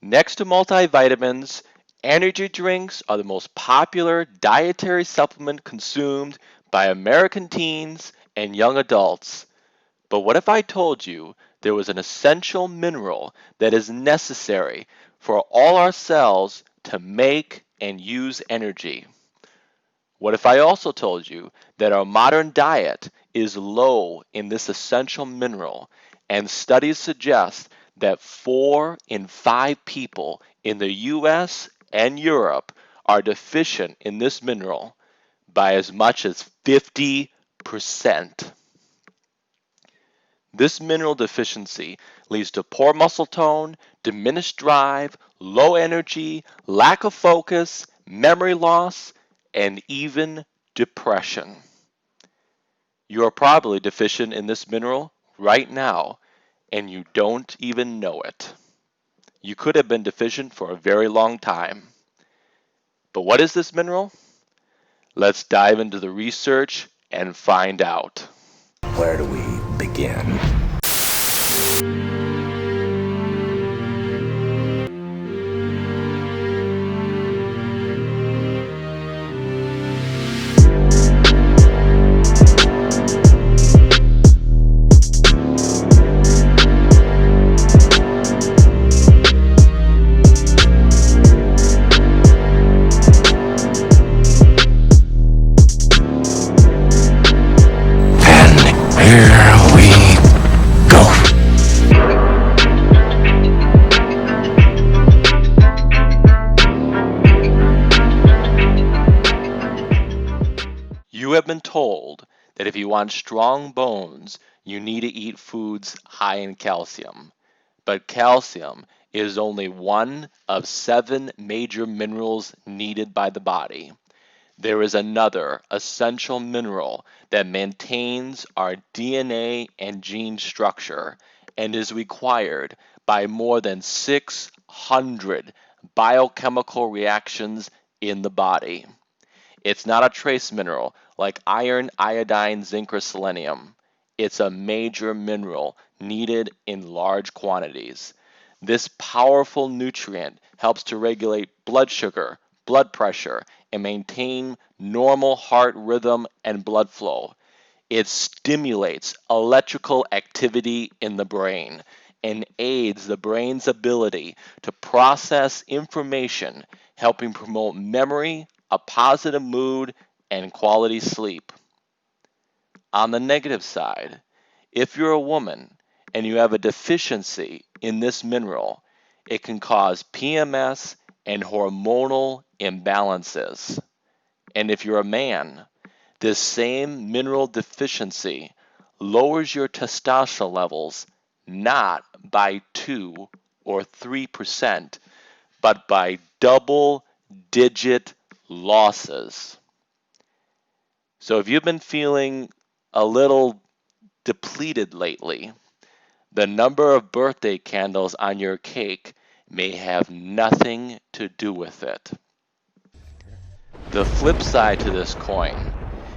Next to multivitamins, energy drinks are the most popular dietary supplement consumed by American teens and young adults. But what if I told you there was an essential mineral that is necessary for all our cells to make and use energy? What if I also told you that our modern diet is low in this essential mineral, and studies suggest that 4 in 5 people in the US and Europe are deficient in this mineral by as much as 50%? This mineral deficiency leads to poor muscle tone, diminished drive, low energy, lack of focus, memory loss, and even depression. You are probably deficient in this mineral right now, and you don't even know it. You could have been deficient for a very long time. But what is this mineral? Let's dive into the research and find out. Where do we begin? You have been told that if you want strong bones, you need to eat foods high in calcium. But calcium is only one of 7 major minerals needed by the body. There is another essential mineral that maintains our DNA and gene structure and is required by more than 600 biochemical reactions in the body. It's not a trace mineral like iron, iodine, zinc, or selenium. It's a major mineral needed in large quantities. This powerful nutrient helps to regulate blood sugar, blood pressure, and maintain normal heart rhythm and blood flow. It stimulates electrical activity in the brain and aids the brain's ability to process information, helping promote memory, a positive mood, and quality sleep. On the negative side, if you're a woman and you have a deficiency in this mineral, it can cause PMS and hormonal imbalances. And if you're a man, this same mineral deficiency lowers your testosterone levels not by 2 or 3%, but by double-digit losses. So if you've been feeling a little depleted lately, the number of birthday candles on your cake may have nothing to do with it. The flip side to this coin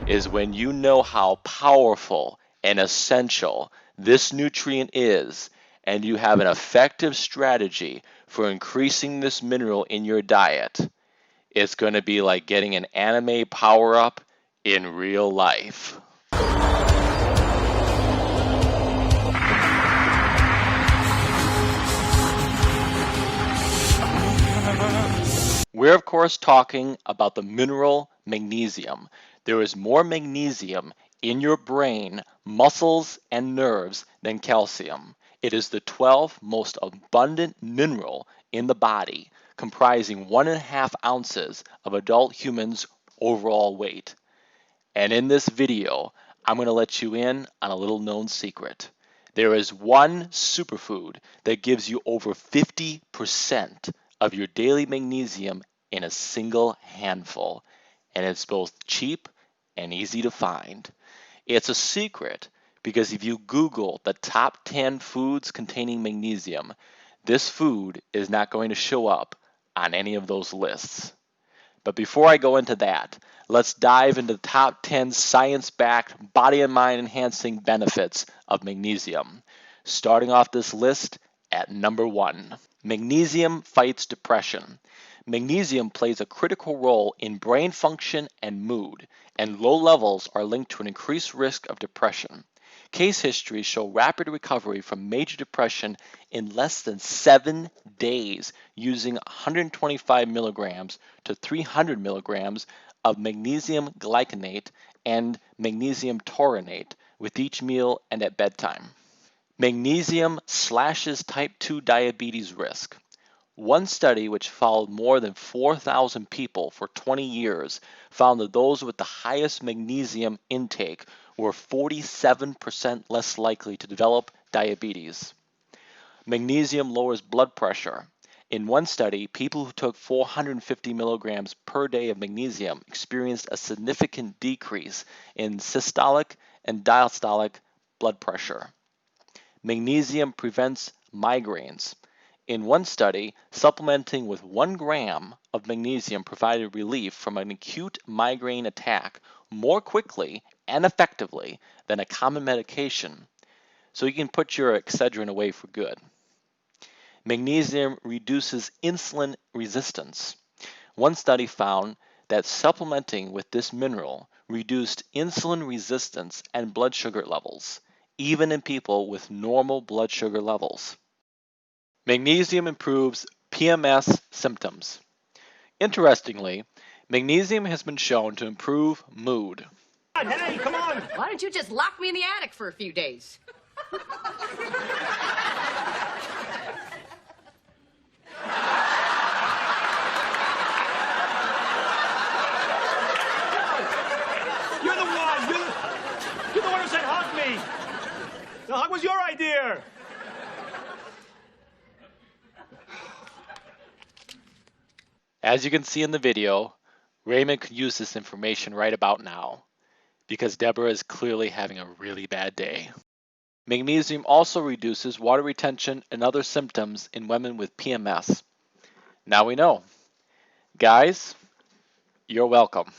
is when you know how powerful and essential this nutrient is, and you have an effective strategy for increasing this mineral in your diet. It's going to be like getting an anime power-up in real life. We're of course talking about the mineral magnesium. There is more magnesium in your brain, muscles, and nerves than calcium. It is the 12th most abundant mineral in the body, comprising 1.5 ounces of adult humans' overall weight. And in this video, I'm going to let you in on a little known secret. There is one superfood that gives you over 50% of your daily magnesium in a single handful, and it's both cheap and easy to find. It's a secret because if you Google the top 10 foods containing magnesium, this food is not going to show up on any of those lists. But before I go into that, let's dive into the top 10 science-backed body and mind enhancing benefits of magnesium. Starting off this list At number 1, magnesium fights depression. Magnesium plays a critical role in brain function and mood, and low levels are linked to an increased risk of depression. Case histories show rapid recovery from major depression in less than 7 days using 125 milligrams to 300 milligrams of magnesium glycinate and magnesium taurinate with each meal and at bedtime. Magnesium slashes type 2 diabetes risk. One study, which followed more than 4,000 people for 20 years, found that those with the highest magnesium intake were 47% less likely to develop diabetes. Magnesium lowers blood pressure. In one study, people who took 450 milligrams per day of magnesium experienced a significant decrease in systolic and diastolic blood pressure. Magnesium prevents migraines. In one study, supplementing with 1 gram of magnesium provided relief from an acute migraine attack more quickly and effectively than a common medication, so you can put your Excedrin away for good. Magnesium reduces insulin resistance. One study found that supplementing with this mineral reduced insulin resistance and blood sugar levels, even in people with normal blood sugar levels. Magnesium improves PMS symptoms. Interestingly, magnesium has been shown to improve mood. Hey, come on! Why don't you just lock me in the attic for a few days? You're the one! You're the one who said hug me! The hug was your idea! As you can see in the video, Raymond could use this information right about now, because Deborah is clearly having a really bad day. Magnesium also reduces water retention and other symptoms in women with PMS. Now we know. Guys, you're welcome.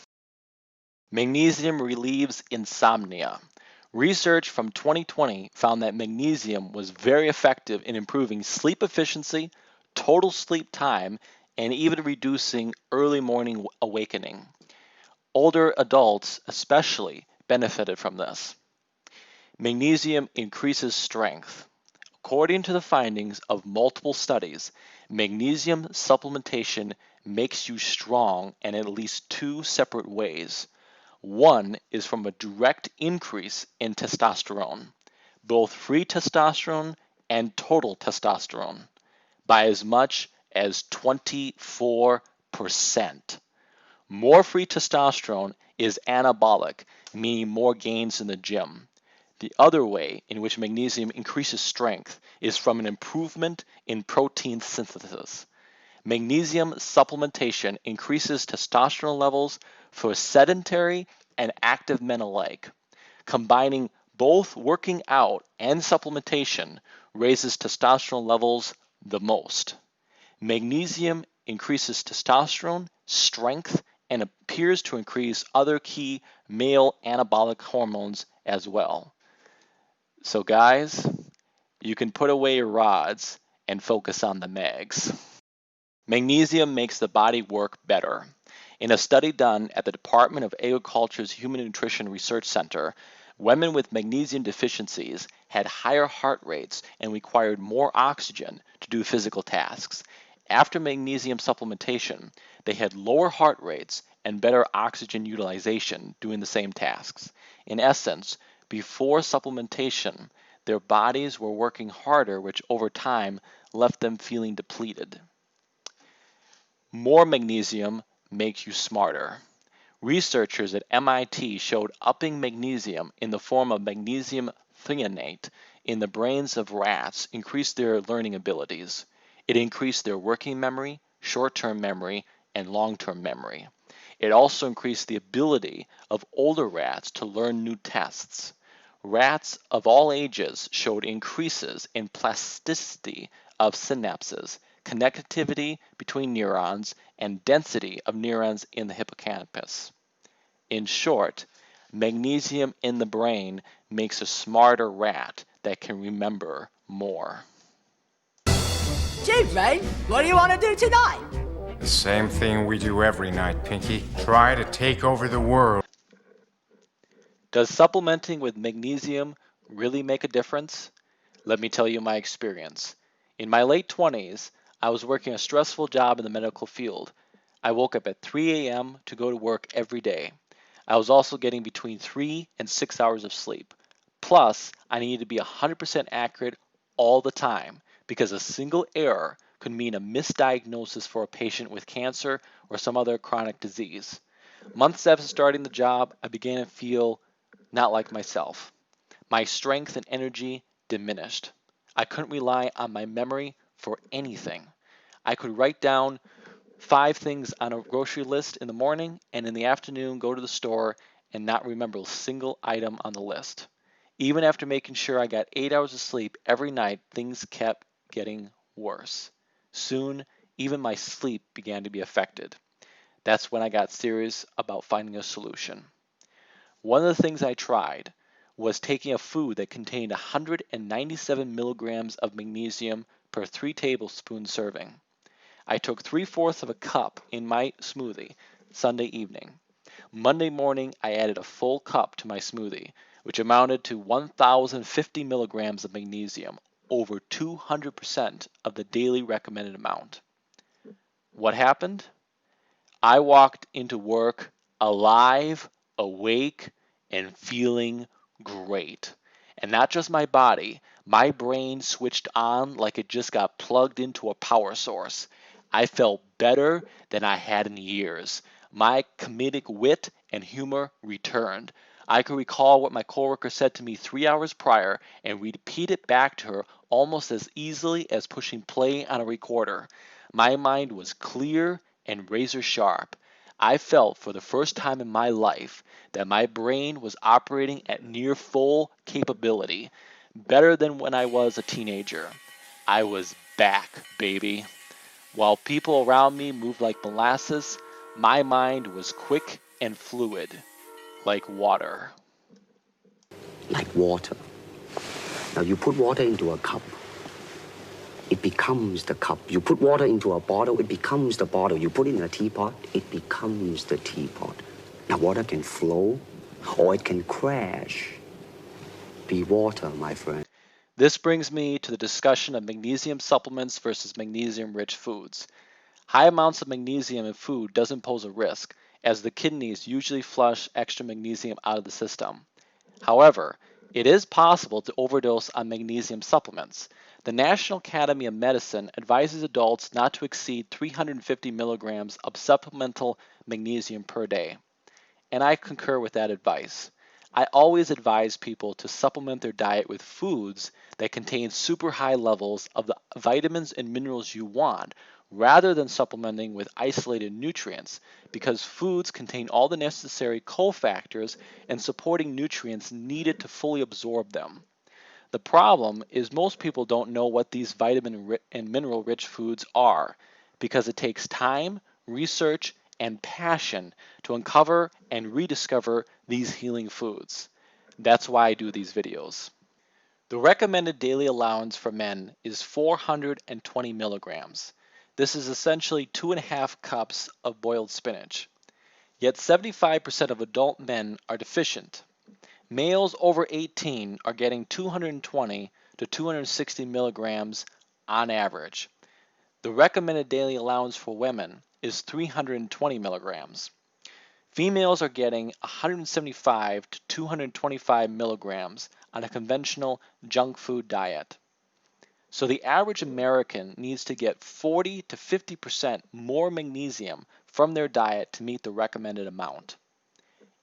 Magnesium relieves insomnia. Research from 2020 found that magnesium was very effective in improving sleep efficiency, total sleep time, and even reducing early morning awakening. Older adults especially benefited from this. Magnesium increases strength. According to the findings of multiple studies, magnesium supplementation makes you strong in at least 2 separate ways. One is from a direct increase in testosterone, both free testosterone and total testosterone, by as much as 24%. More free testosterone is anabolic, meaning more gains in the gym. The other way in which magnesium increases strength is from an improvement in protein synthesis. Magnesium supplementation increases testosterone levels for sedentary and active men alike. Combining both working out and supplementation raises testosterone levels the most. Magnesium increases testosterone, strength, and appears to increase other key male anabolic hormones as well. So guys, you can put away your rods and focus on the mags. Magnesium makes the body work better. In a study done at the Department of Agriculture's Human Nutrition Research Center, women with magnesium deficiencies had higher heart rates and required more oxygen to do physical tasks. After magnesium supplementation, they had lower heart rates and better oxygen utilization doing the same tasks. In essence, before supplementation, their bodies were working harder, which over time left them feeling depleted. More magnesium makes you smarter. Researchers at MIT showed upping magnesium in the form of magnesium threonate in the brains of rats increased their learning abilities. It increased their working memory, short-term memory, and long-term memory. It also increased the ability of older rats to learn new tests. Rats of all ages showed increases in plasticity of synapses, connectivity between neurons, and density of neurons in the hippocampus. In short, magnesium in the brain makes a smarter rat that can remember more. Gee, Rain, what do you want to do tonight? The same thing we do every night, Pinky. Try to take over the world. Does supplementing with magnesium really make a difference? Let me tell you my experience. In my late 20s, I was working a stressful job in the medical field. I woke up at 3 a.m. to go to work every day. I was also getting between 3 and 6 hours of sleep. Plus, I needed to be 100% accurate all the time because a single error could mean a misdiagnosis for a patient with cancer or some other chronic disease. Months after starting the job, I began to feel not like myself. My strength and energy diminished. I couldn't rely on my memory for anything. I could write down 5 things on a grocery list in the morning and in the afternoon go to the store and not remember a single item on the list. Even after making sure I got 8 hours of sleep every night, things kept getting worse. Soon, even my sleep began to be affected. That's when I got serious about finding a solution. One of the things I tried was taking a food that contained 197 milligrams of magnesium per 3 tablespoon serving. I took 3/4 of a cup in my smoothie Sunday evening. Monday morning, I added a full cup to my smoothie, which amounted to 1,050 milligrams of magnesium, over 200% of the daily recommended amount. What happened? I walked into work alive, awake, and feeling great. And not just my body, my brain switched on like it just got plugged into a power source. I felt better than I had in years. My comedic wit and humor returned. I could recall what my coworker said to me 3 hours prior and repeat it back to her almost as easily as pushing play on a recorder. My mind was clear and razor sharp. I felt for the first time in my life that my brain was operating at near full capability, better than when I was a teenager. I was back, baby. While people around me moved like molasses, my mind was quick and fluid, like water. Like water. Now you put water into a cup, it becomes the cup. You put water into a bottle, it becomes the bottle. You put it in a teapot, it becomes the teapot. Now water can flow or it can crash. Be water, my friend. This brings me to the discussion of magnesium supplements versus magnesium-rich foods. High amounts of magnesium in food doesn't pose a risk, as the kidneys usually flush extra magnesium out of the system. However, it is possible to overdose on magnesium supplements. The National Academy of Medicine advises adults not to exceed 350 milligrams of supplemental magnesium per day. And I concur with that advice. I always advise people to supplement their diet with foods that contain super high levels of the vitamins and minerals you want, rather than supplementing with isolated nutrients, because foods contain all the necessary cofactors and supporting nutrients needed to fully absorb them. The problem is most people don't know what these vitamin and mineral rich foods are, because it takes time, research, and passion to uncover and rediscover these healing foods. That's why I do these videos. The recommended daily allowance for men is 420 milligrams. This is essentially 2.5 cups of boiled spinach. Yet 75% of adult men are deficient. Males over 18 are getting 220 to 260 milligrams on average. The recommended daily allowance for women is 320 milligrams. Females are getting 175 to 225 milligrams on a conventional junk food diet. So the average American needs to get 40 to 50% more magnesium from their diet to meet the recommended amount.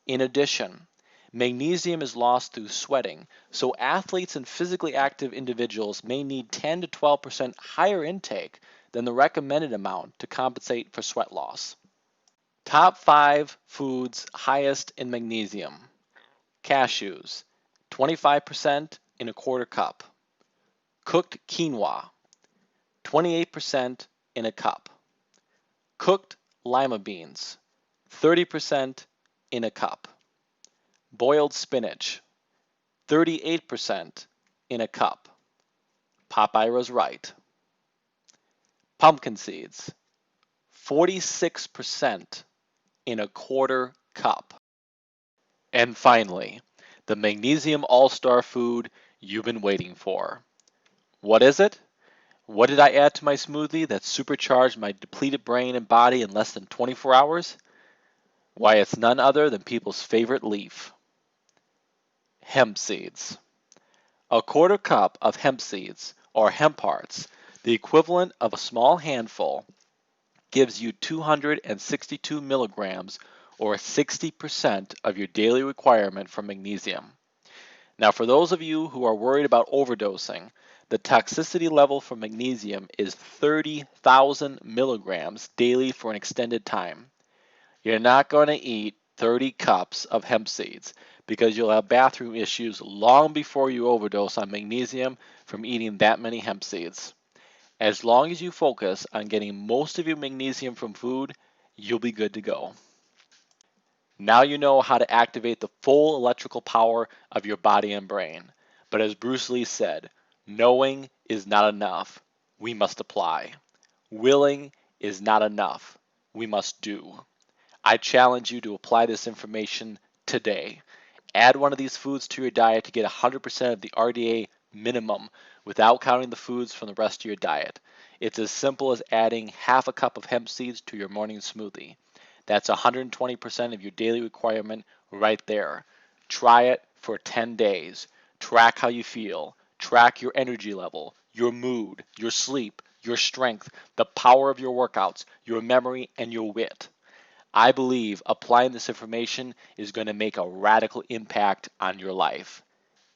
In addition, magnesium is lost through sweating, so athletes and physically active individuals may need 10 to 12% higher intake than the recommended amount to compensate for sweat loss. Top 5 foods highest in magnesium. Cashews, 25% in a quarter cup. Cooked quinoa, 28% in a cup. Cooked lima beans, 30% in a cup. Boiled spinach, 38% in a cup. Popeye was right. Pumpkin seeds, 46% in a quarter cup. And finally, the magnesium all-star food you've been waiting for. What is it? What did I add to my smoothie that supercharged my depleted brain and body in less than 24 hours? Why, it's none other than people's favorite leaf, hemp seeds. A quarter cup of hemp seeds, or hemp hearts, the equivalent of a small handful, gives you 262 milligrams, or 60% of your daily requirement for magnesium. Now, for those of you who are worried about overdosing, the toxicity level for magnesium is 30,000 milligrams daily for an extended time. You're not going to eat 30 cups of hemp seeds because you'll have bathroom issues long before you overdose on magnesium from eating that many hemp seeds. As long as you focus on getting most of your magnesium from food, you'll be good to go. Now you know how to activate the full electrical power of your body and brain. But as Bruce Lee said, knowing is not enough. We must apply. Willing is not enough. We must do. I challenge you to apply this information today. Add one of these foods to your diet to get 100% of the RDA minimum without counting the foods from the rest of your diet. It's as simple as adding half a cup of hemp seeds to your morning smoothie. That's 120% of your daily requirement right there. Try it for 10 days. Track how you feel. Track your energy level, your mood, your sleep, your strength, the power of your workouts, your memory, and your wit. I believe applying this information is going to make a radical impact on your life.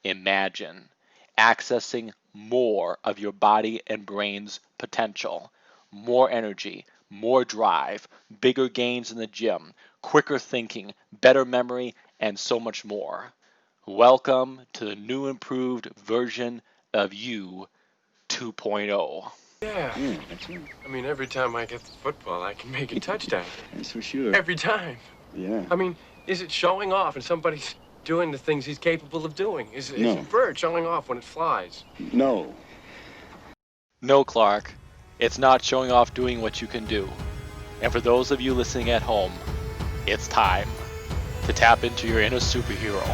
Imagine accessing more of your body and brain's potential, more energy, more drive, bigger gains in the gym, quicker thinking, better memory, and so much more. Welcome to the new improved version of you 2.0. Yeah, that's right. I mean, every time I get the football, I can make a touchdown. That's for sure. Every time. Yeah. I mean, is it showing off and somebody's doing the things he's capable of doing? Is No. a bird showing off when it flies? No. No, Clark, it's not showing off doing what you can do. And for those of you listening at home, it's time to tap into your inner superhero.